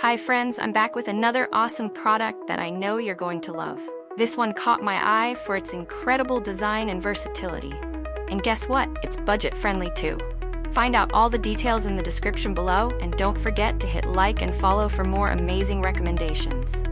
Hi friends, I'm back with another awesome product that I know you're going to love. This one caught my eye for its incredible design and versatility. And guess what? It's budget-friendly too. Find out all the details in the description below, and don't forget to hit like and follow for more amazing recommendations.